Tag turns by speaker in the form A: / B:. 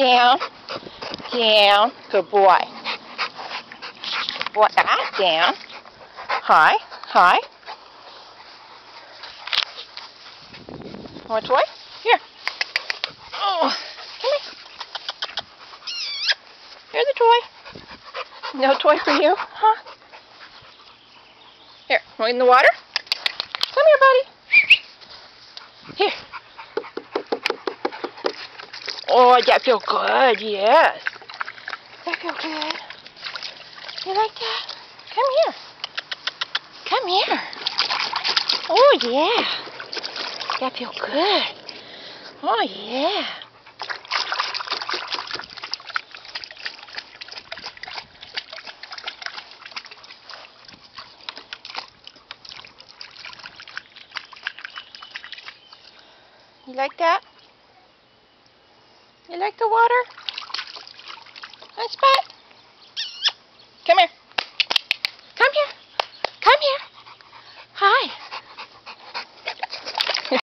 A: Down. Down. Good boy. Good boy. Ah, down. Hi. Hi. Want a toy? Here. Oh, come here. Here's a toy. No toy for you, huh? Here, want in the water? Come here, buddy. Here. Oh, that feel good, yes. That feel good. You like that? Come here. Come here. Oh, yeah. That feel good. Oh, yeah. You like that? You like the water?